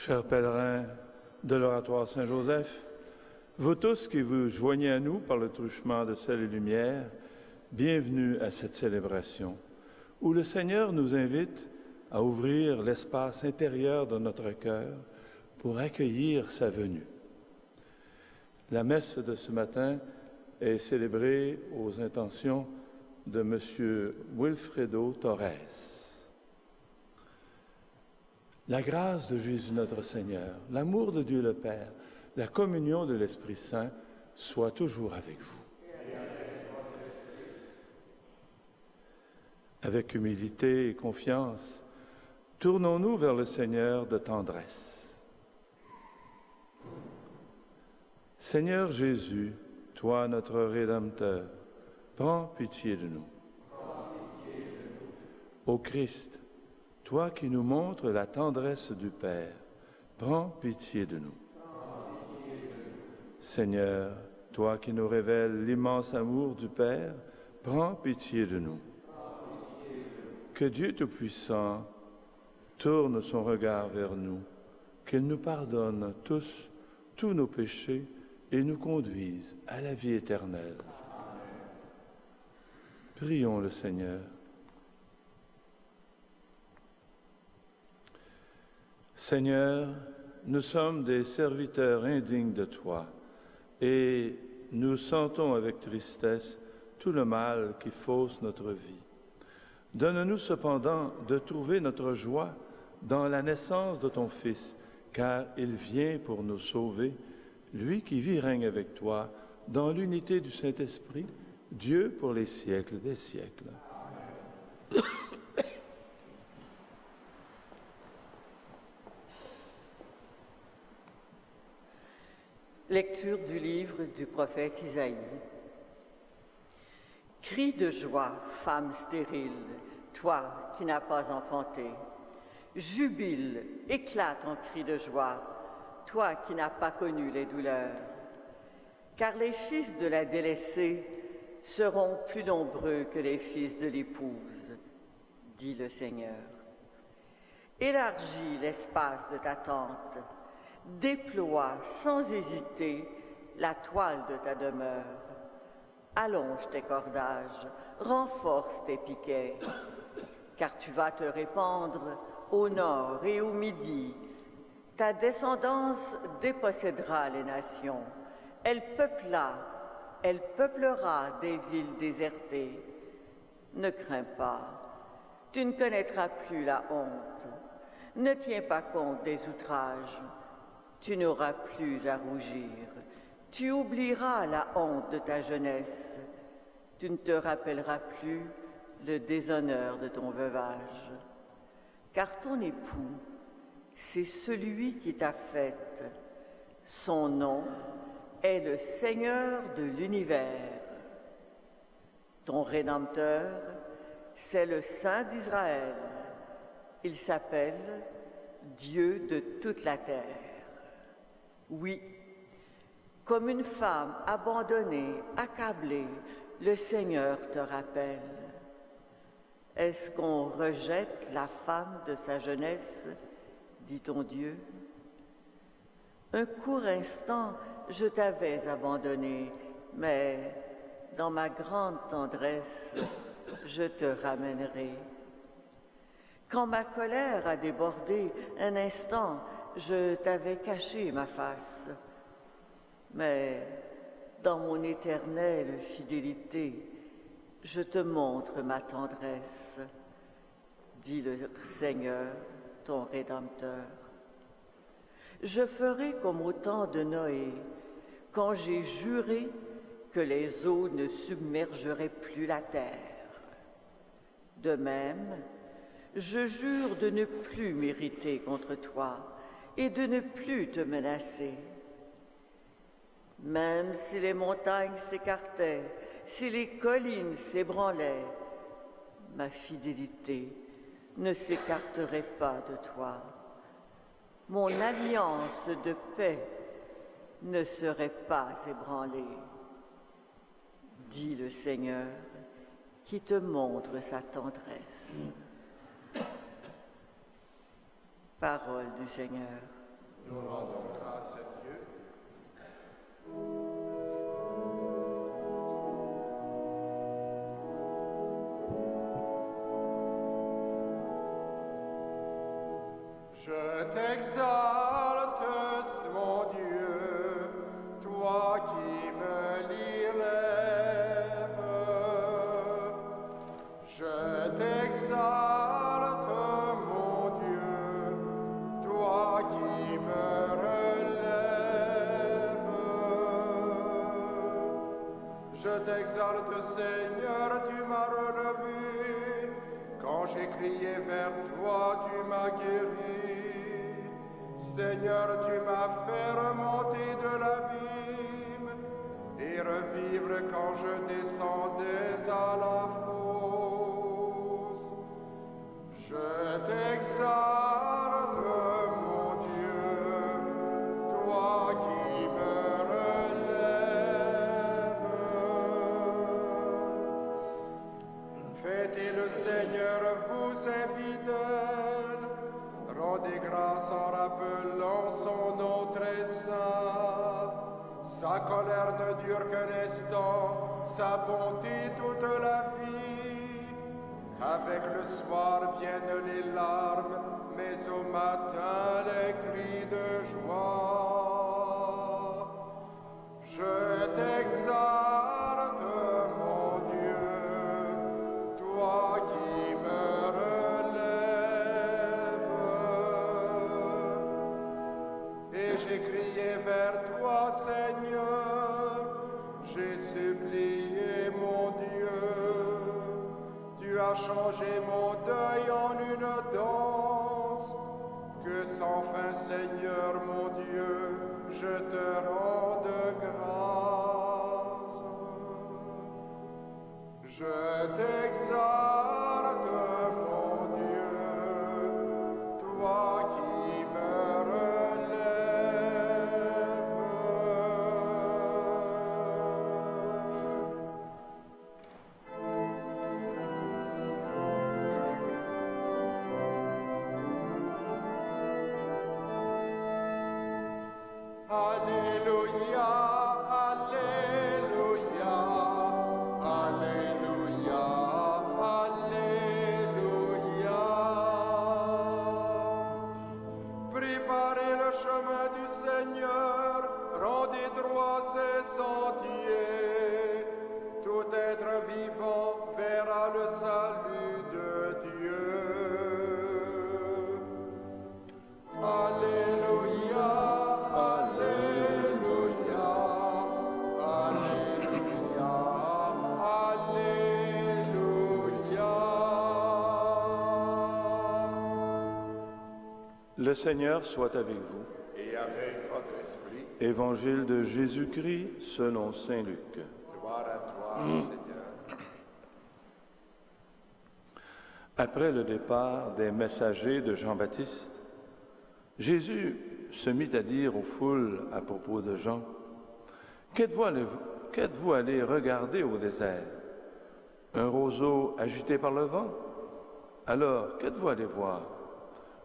Chers pèlerins de l'Oratoire Saint-Joseph, vous tous qui vous joignez à nous par le truchement de sel et lumière, bienvenue à cette célébration où le Seigneur nous invite à ouvrir l'espace intérieur de notre cœur pour accueillir sa venue. La messe de ce matin est célébrée aux intentions de M. Wilfredo Torres. La grâce de Jésus notre Seigneur, l'amour de Dieu le Père, la communion de l'Esprit Saint soit toujours avec vous. Avec humilité et confiance, tournons-nous vers le Seigneur de tendresse. Seigneur Jésus, toi notre Rédempteur, prends pitié de nous. Ô Christ, toi qui nous montres la tendresse du Père, prends pitié de nous. Seigneur, toi qui nous révèles l'immense amour du Père, prends pitié de nous. Que Dieu Tout-Puissant tourne son regard vers nous, qu'il nous pardonne tous nos péchés et nous conduise à la vie éternelle. Prions le Seigneur. Seigneur, nous sommes des serviteurs indignes de toi et nous sentons avec tristesse tout le mal qui fausse notre vie. Donne-nous cependant de trouver notre joie dans la naissance de ton Fils, car il vient pour nous sauver, lui qui vit et règne avec toi dans l'unité du Saint-Esprit, Dieu pour les siècles des siècles. Lecture du livre du prophète Isaïe. Crie de joie, femme stérile, toi qui n'as pas enfanté. Jubile, éclate en cris de joie, toi qui n'as pas connu les douleurs. Car les fils de la délaissée seront plus nombreux que les fils de l'épouse, dit le Seigneur. Élargis l'espace de ta tente. Déploie sans hésiter la toile de ta demeure. Allonge tes cordages, renforce tes piquets, car tu vas te répandre au nord et au midi. Ta descendance dépossédera les nations. Elle peuplera des villes désertées. Ne crains pas, tu ne connaîtras plus la honte. Ne tiens pas compte des outrages. Tu n'auras plus à rougir. Tu oublieras la honte de ta jeunesse. Tu ne te rappelleras plus le déshonneur de ton veuvage. Car ton époux, c'est celui qui t'a faite. Son nom est le Seigneur de l'univers. Ton Rédempteur, c'est le Saint d'Israël. Il s'appelle Dieu de toute la terre. Oui, comme une femme abandonnée, accablée, le Seigneur te rappelle. Est-ce qu'on rejette la femme de sa jeunesse, dit ton Dieu? Un court instant, je t'avais abandonné, mais dans ma grande tendresse, je te ramènerai. Quand ma colère a débordé, un instant, je t'avais caché ma face, mais dans mon éternelle fidélité, je te montre ma tendresse, dit le Seigneur, ton Rédempteur. Je ferai comme au temps de Noé, quand j'ai juré que les eaux ne submergeraient plus la terre. De même, je jure de ne plus m'irriter contre toi, et de ne plus te menacer. Même si les montagnes s'écartaient, si les collines s'ébranlaient, ma fidélité ne s'écarterait pas de toi. Mon alliance de paix ne serait pas ébranlée, dit le Seigneur, qui te montre sa tendresse. Parole du Seigneur. Nous rendons grâce à Dieu. Je t'exalte, mon Dieu, toi qui me l'élèves. Je t'exalte, mon Dieu, toi qui me relèves. Je t'exalte, Seigneur, tu m'as relevé. Quand j'ai crié vers toi, tu m'as guéri. Seigneur, tu m'as fait remonter de l'abîme et revivre quand je descendais à la fosse. Je t'exalte, mon Dieu, toi qui me relèves. Fêtez le Seigneur, vous infidèles, rendez grâce en rappelant son nom très saint. Sa colère ne dure qu'un instant, sa bonté toute la vie. Avec le soir viennent les larmes, mais au matin les cris de joie. Je t'exalte, mon Dieu, toi qui me relèves. Et j'ai crié vers toi, Seigneur, j'ai supplié mon Dieu. Tu as changé mon deuil en une danse. Que sans fin, Seigneur mon Dieu, je te rende grâce. Je t'exalte, mon Dieu, toi qui me relèves. Alléluia, Alléluia, Alléluia, Alléluia. Préparez le chemin du Seigneur, rendez droit ses sentiers. Tout être vivant verra le salut de Dieu. Alléluia, Alléluia, Alléluia, Alléluia. Le Seigneur soit avec vous. Et avec votre esprit, Évangile de Jésus-Christ selon saint Luc. gloire à toi, Seigneur. Après le départ des messagers de Jean-Baptiste, Jésus se mit à dire aux foules à propos de Jean, « Qu'êtes-vous allés regarder au désert? Un roseau agité par le vent? Alors, qu'êtes-vous allés voir?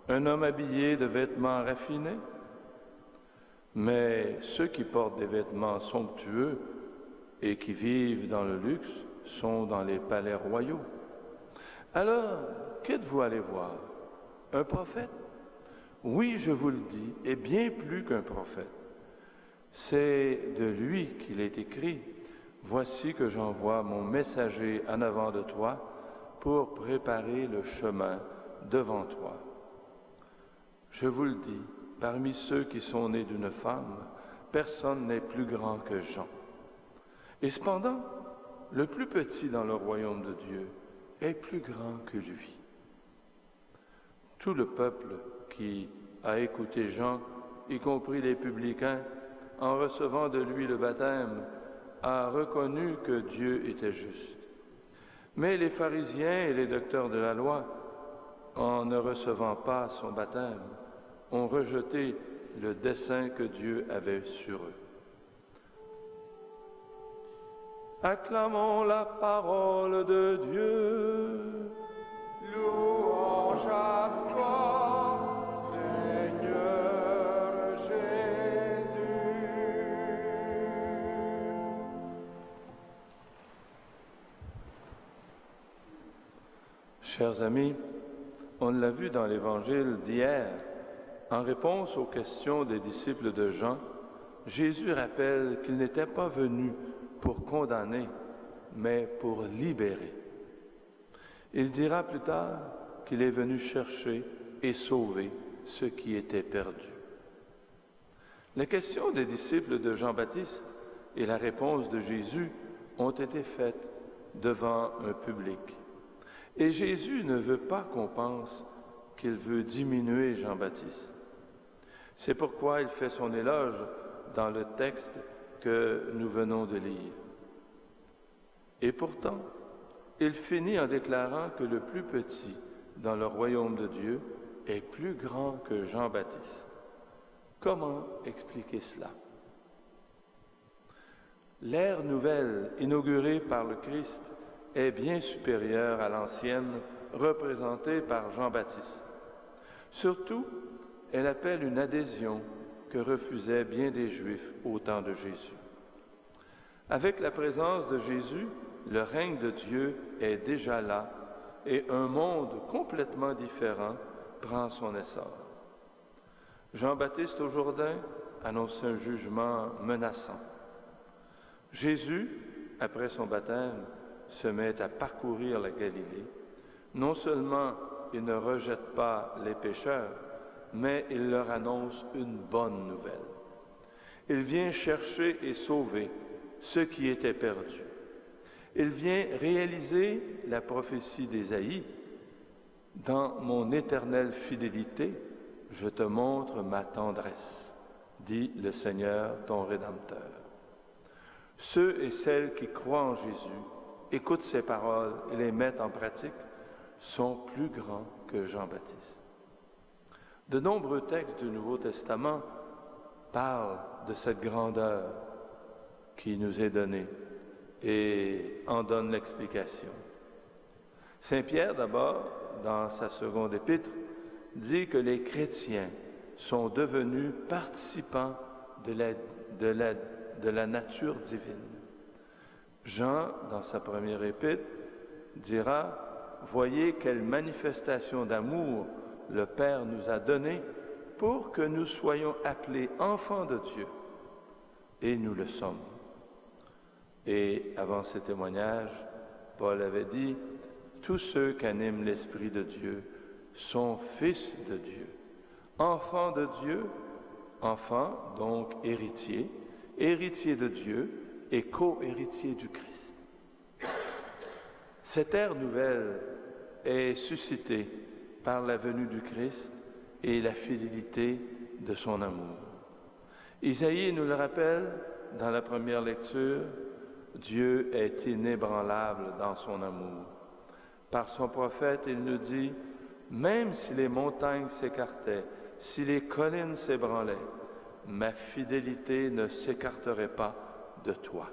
Un homme habillé de vêtements raffinés? Mais ceux qui portent des vêtements somptueux et qui vivent dans le luxe sont dans les palais royaux. Alors, qu'êtes-vous allés voir? Un prophète? Oui, je vous le dis, et bien plus qu'un prophète. C'est de lui qu'il est écrit, « Voici que j'envoie mon messager en avant de toi pour préparer le chemin devant toi. » Je vous le dis, parmi ceux qui sont nés d'une femme, personne n'est plus grand que Jean. Et cependant, le plus petit dans le royaume de Dieu est plus grand que lui. Tout le peuple qui a écouté Jean, y compris les publicains, en recevant de lui le baptême, a reconnu que Dieu était juste. Mais les pharisiens et les docteurs de la loi, en ne recevant pas son baptême, ont rejeté le dessein que Dieu avait sur eux. Acclamons la parole de Dieu. Louange à toi, Seigneur Chers amis, on l'a vu dans l'Évangile d'hier, en réponse aux questions des disciples de Jean, Jésus rappelle qu'il n'était pas venu pour condamner, mais pour libérer. Il dira plus tard qu'il est venu chercher et sauver ceux qui étaient perdus. Les questions des disciples de Jean-Baptiste et la réponse de Jésus ont été faites devant un public. Et Jésus ne veut pas qu'on pense qu'il veut diminuer Jean-Baptiste. C'est pourquoi il fait son éloge dans le texte que nous venons de lire. Et pourtant, il finit en déclarant que le plus petit dans le royaume de Dieu est plus grand que Jean-Baptiste. Comment expliquer cela? L'ère nouvelle inaugurée par le Christ est bien supérieure à l'ancienne représentée par Jean-Baptiste. Surtout, elle appelle une adhésion que refusaient bien des Juifs au temps de Jésus. Avec la présence de Jésus, le règne de Dieu est déjà là et un monde complètement différent prend son essor. Jean-Baptiste au Jourdain annonce un jugement menaçant. Jésus, après son baptême, se met à parcourir la Galilée. Non seulement il ne rejette pas les pécheurs, mais il leur annonce une bonne nouvelle. Il vient chercher et sauver ceux qui étaient perdus. Il vient réaliser la prophétie d'Ésaïe. Dans mon éternelle fidélité, je te montre ma tendresse, dit le Seigneur, ton Rédempteur. Ceux et celles qui croient en Jésus, écoutent ses paroles et les mettent en pratique, sont plus grands que Jean-Baptiste. De nombreux textes du Nouveau Testament parlent de cette grandeur qui nous est donnée et en donne l'explication. Saint Pierre, d'abord, dans sa seconde épître, dit que les chrétiens sont devenus participants de la nature divine. Jean, dans sa première épître, dira « Voyez quelle manifestation d'amour le Père nous a donnée pour que nous soyons appelés enfants de Dieu. » Et nous le sommes. Et avant ce témoignage, Paul avait dit « Tous ceux qu'anime l'Esprit de Dieu sont fils de Dieu, enfants de Dieu, enfants, donc héritiers, héritiers de Dieu et co-héritiers du Christ. » Cette ère nouvelle est suscitée par la venue du Christ et la fidélité de son amour. Isaïe nous le rappelle dans la première lecture, Dieu est inébranlable dans son amour. Par son prophète, il nous dit, même si les montagnes s'écartaient, si les collines s'ébranlaient, ma fidélité ne s'écarterait pas de toi.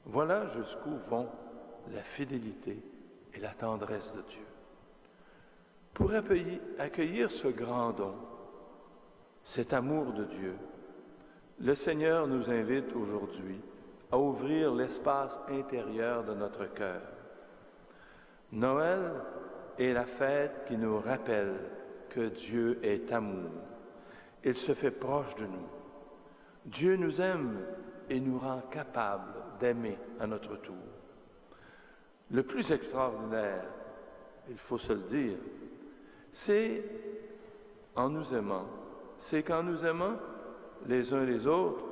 Voilà jusqu'où vont la fidélité et la tendresse de Dieu. Pour accueillir ce grand don, cet amour de Dieu, le Seigneur nous invite aujourd'hui à ouvrir l'espace intérieur de notre cœur. Noël est la fête qui nous rappelle que Dieu est amour. Il se fait proche de nous. Dieu nous aime et nous rend capables d'aimer à notre tour. Le plus extraordinaire, il faut se le dire, c'est qu'en nous aimant les uns les autres,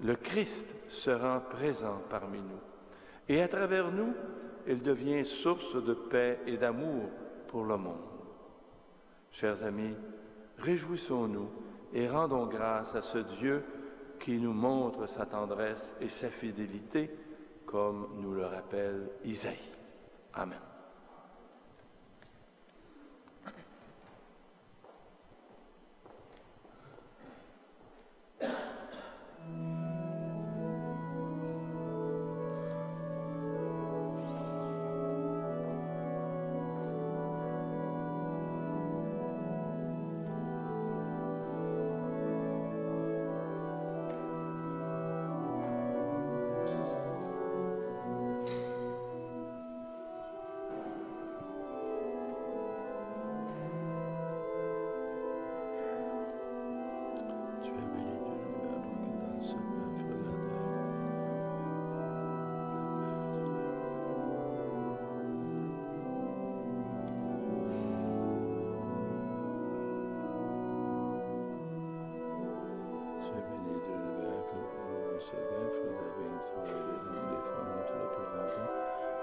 le Christ se rend présent parmi nous. Et à travers nous, il devient source de paix et d'amour pour le monde. Chers amis, réjouissons-nous et rendons grâce à ce Dieu qui nous montre sa tendresse et sa fidélité, comme nous le rappelle Isaïe. Amen.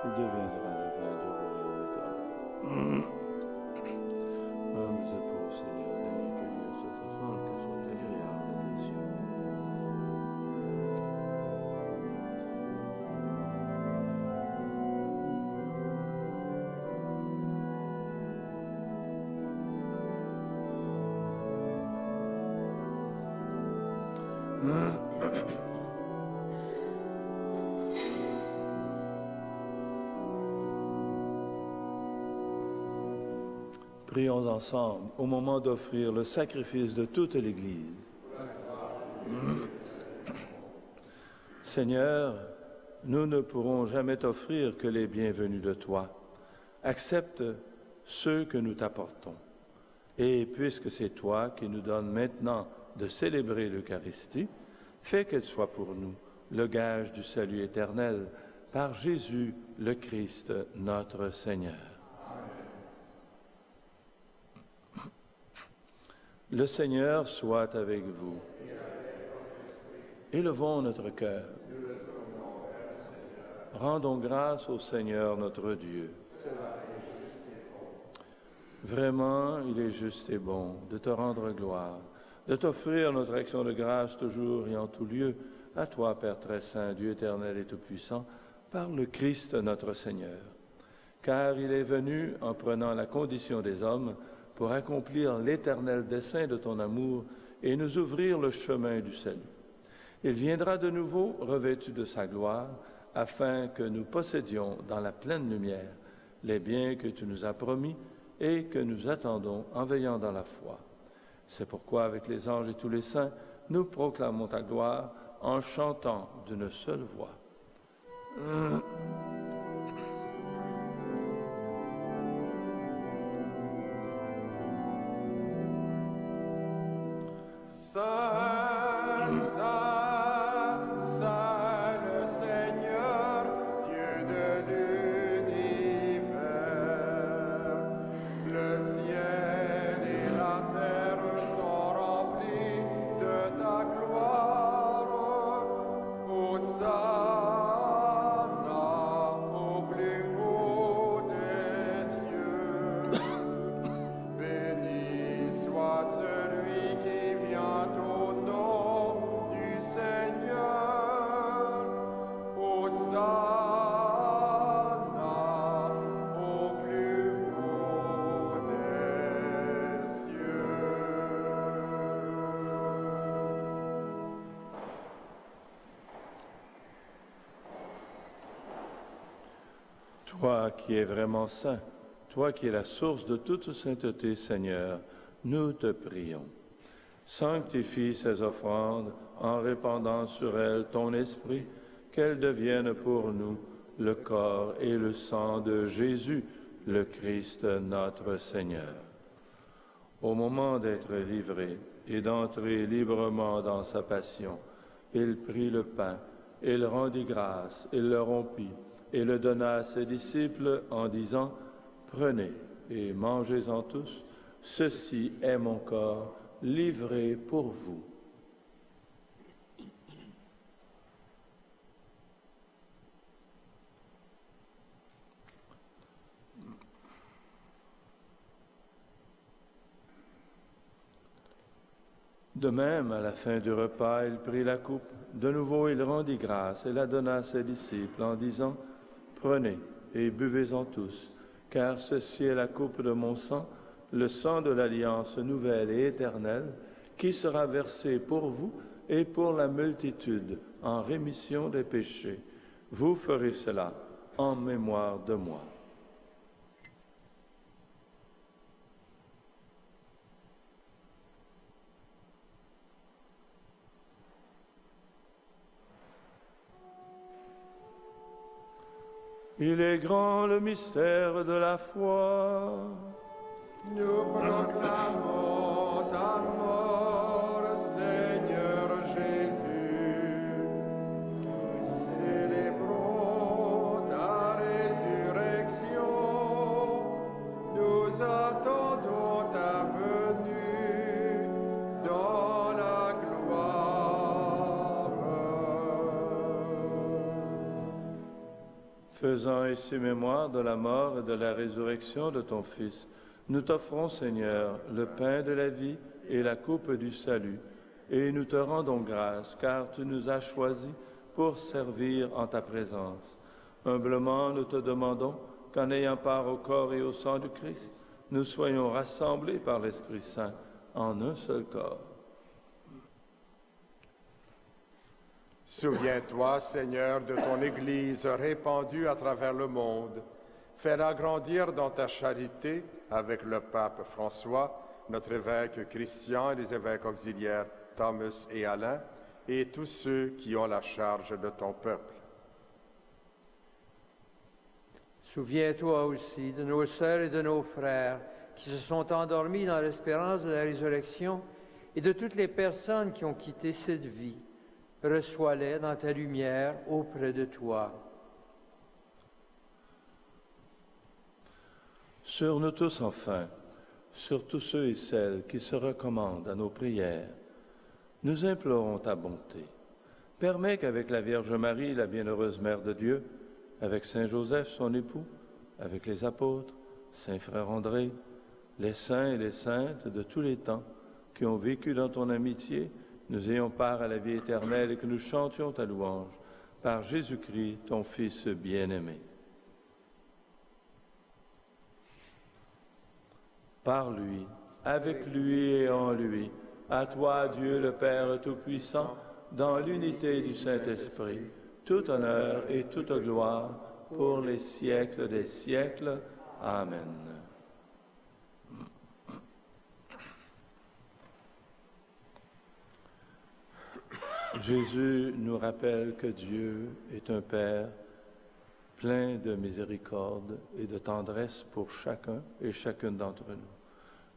Il deviendra le vin du royaume éternel. Humbles et pauvres, Seigneur, n'ayez cueilli cette offrande que soit agréable à tes yeux. Prions ensemble au moment d'offrir le sacrifice de toute l'Église. Seigneur, nous ne pourrons jamais t'offrir que les bienvenus de toi. Accepte ceux que nous t'apportons. Et puisque c'est toi qui nous donnes maintenant de célébrer l'Eucharistie, fais qu'elle soit pour nous le gage du salut éternel par Jésus le Christ, notre Seigneur. Le Seigneur soit avec vous. Élevons notre cœur. Rendons grâce au Seigneur notre Dieu. Vraiment, il est juste et bon de te rendre gloire, de t'offrir notre action de grâce toujours et en tout lieu, à toi, Père très saint, Dieu éternel et tout-puissant, par le Christ notre Seigneur. Car il est venu en prenant la condition des hommes pour accomplir l'éternel dessein de ton amour et nous ouvrir le chemin du salut. Il viendra de nouveau revêtu de sa gloire, afin que nous possédions dans la pleine lumière les biens que tu nous as promis et que nous attendons en veillant dans la foi. C'est pourquoi, avec les anges et tous les saints, nous proclamons ta gloire en chantant d'une seule voix. Saint, Saint, Saint le Seigneur, Dieu de l'univers. Le ciel et la terre sont remplis de ta gloire. Hosanna au plus haut des cieux. Béni soit celui qui vient au nom du Seigneur. Hosanna au plus haut des cieux. Toi qui es vraiment saint, toi qui es la source de toute sainteté, Seigneur, nous te prions. Sanctifie ces offrandes en répandant sur elles ton esprit, qu'elles deviennent pour nous le corps et le sang de Jésus, le Christ notre Seigneur. Au moment d'être livré et d'entrer librement dans sa passion, il prit le pain, il rendit grâce, il le rompit et le donna à ses disciples en disant « Prenez et mangez-en tous, ceci est mon corps livré pour vous. » De même, à la fin du repas, il prit la coupe. De nouveau, il rendit grâce et la donna à ses disciples en disant « Prenez et buvez-en tous, car ceci est la coupe de mon sang, le sang de l'alliance nouvelle et éternelle, qui sera versé pour vous et pour la multitude en rémission des péchés. Vous ferez cela en mémoire de moi. » Il est grand le mystère de la foi. Nous proclamons ta mort, Seigneur Jésus. Nous célébrons ta résurrection. Nous attendons ta venue dans la gloire. Faisant ainsi mémoire de la mort et de la résurrection de ton Fils, nous t'offrons, Seigneur, le pain de la vie et la coupe du salut, et nous te rendons grâce, car tu nous as choisis pour servir en ta présence. Humblement, nous te demandons qu'en ayant part au corps et au sang du Christ, nous soyons rassemblés par l'Esprit Saint en un seul corps. Souviens-toi, Seigneur, de ton Église répandue à travers le monde. Fais-la grandir dans ta charité avec le pape François, notre évêque Christian et les évêques auxiliaires Thomas et Alain, et tous ceux qui ont la charge de ton peuple. Souviens-toi aussi de nos sœurs et de nos frères qui se sont endormis dans l'espérance de la résurrection et de toutes les personnes qui ont quitté cette vie. Reçois-les dans ta lumière auprès de toi. Sur nous tous enfin, sur tous ceux et celles qui se recommandent à nos prières, nous implorons ta bonté. Permets qu'avec la Vierge Marie, la bienheureuse Mère de Dieu, avec Saint Joseph, son époux, avec les apôtres, Saint Frère André, les saints et les saintes de tous les temps qui ont vécu dans ton amitié, nous ayons part à la vie éternelle et que nous chantions ta louange par Jésus-Christ, ton Fils bien-aimé. Par lui, avec lui et en lui, à toi, Dieu le Père Tout-Puissant, dans l'unité du Saint-Esprit, tout honneur et toute gloire pour les siècles des siècles. Amen. Jésus nous rappelle que Dieu est un Père plein de miséricorde et de tendresse pour chacun et chacune d'entre nous.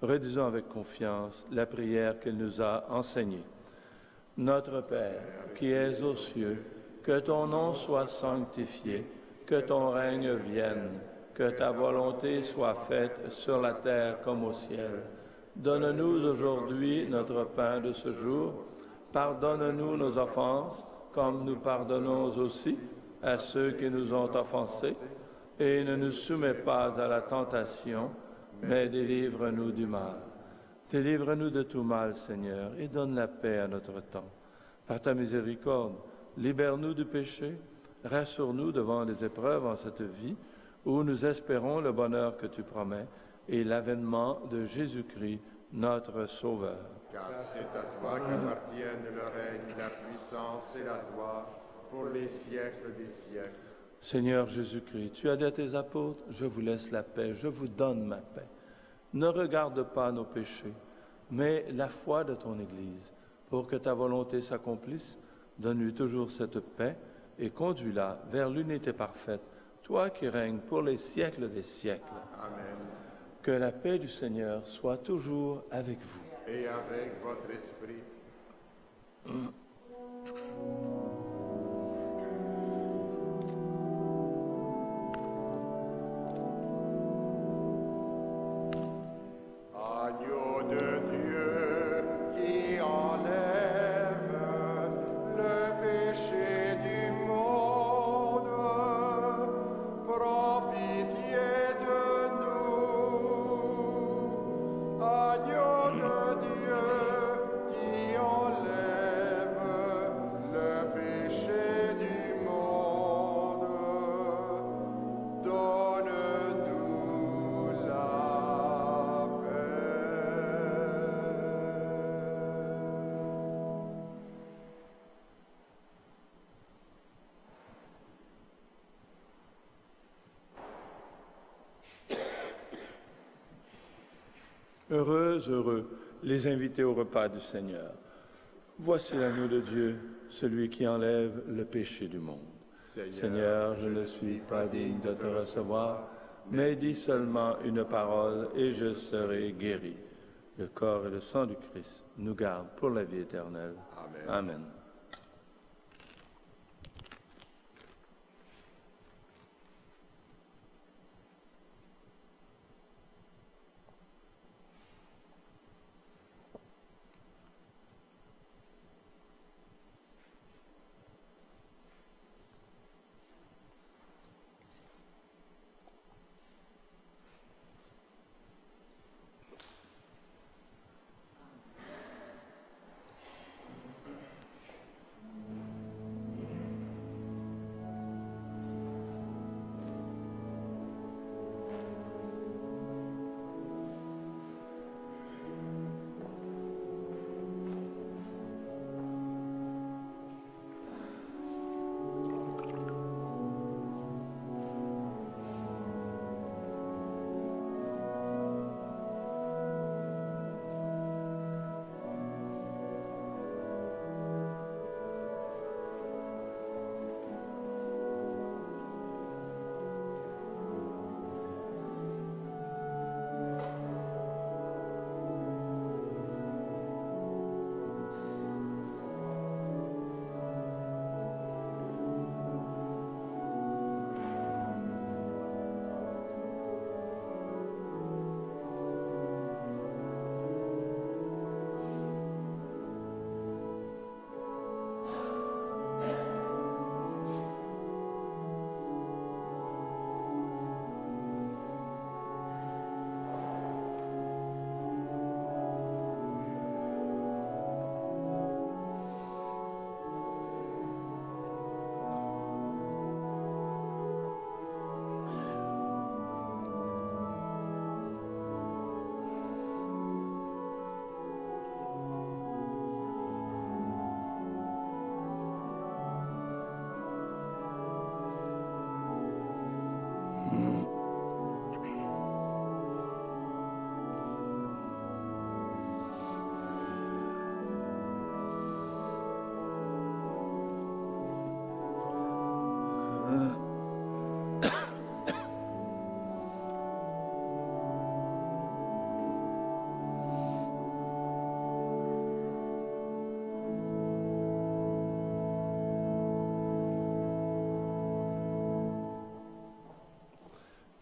Redisons avec confiance la prière qu'il nous a enseignée. Notre Père, qui es aux cieux, que ton nom soit sanctifié, que ton règne vienne, que ta volonté soit faite sur la terre comme au ciel. Donne-nous aujourd'hui notre pain de ce jour. Pardonne-nous nos offenses, comme nous pardonnons aussi à ceux qui nous ont offensés, et ne nous soumets pas à la tentation, mais délivre-nous du mal. Délivre-nous de tout mal, Seigneur, et donne la paix à notre temps. Par ta miséricorde, libère-nous du péché, rassure-nous devant les épreuves en cette vie, où nous espérons le bonheur que tu promets et l'avènement de Jésus-Christ, notre Sauveur. Car c'est à toi qu'appartiennent le règne, la puissance et la gloire pour les siècles des siècles. Seigneur Jésus-Christ, tu as dit à tes apôtres, je vous laisse la paix, je vous donne ma paix. Ne regarde pas nos péchés, mais la foi de ton Église. Pour que ta volonté s'accomplisse, donne-lui toujours cette paix et conduis-la vers l'unité parfaite, toi qui règnes pour les siècles des siècles. Amen. Que la paix du Seigneur soit toujours avec vous. Et avec votre esprit. Agneau de Dieu qui enlève le péché du monde, prends pitié de nous. Agneau de Dieu qui enlève le péché du monde, donne-nous la paix. Heureux les invités au repas du Seigneur. Voici l'agneau de Dieu, celui qui enlève le péché du monde. Seigneur, je ne suis pas digne de te recevoir, mais dis seulement une parole et je serai guéri. Le corps et le sang du Christ nous gardent pour la vie éternelle. Amen. Amen.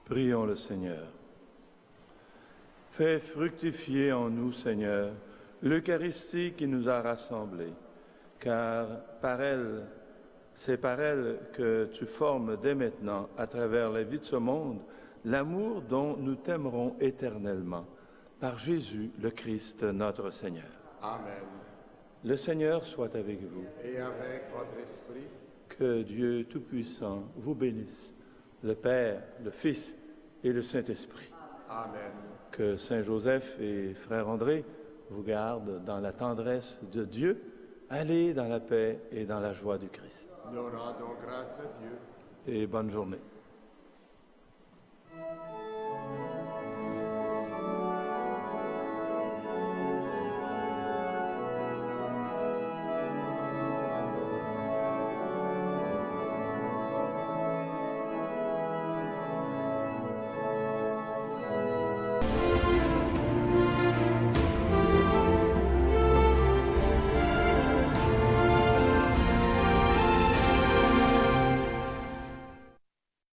Prions le Seigneur. Fais fructifier en nous, Seigneur, l'Eucharistie qui nous a rassemblés, car c'est par elle que tu formes dès maintenant, à travers la vie de ce monde, l'amour dont nous t'aimerons éternellement, par Jésus le Christ, notre Seigneur. Amen. Le Seigneur soit avec vous. Et avec votre esprit, Que Dieu Tout-Puissant vous bénisse, le Père, le Fils et le Saint-Esprit. Amen. Que Saint Joseph et Frère André vous gardent dans la tendresse de Dieu. Allez dans la paix et dans la joie du Christ. Nous rendons grâce à Dieu. Et bonne journée.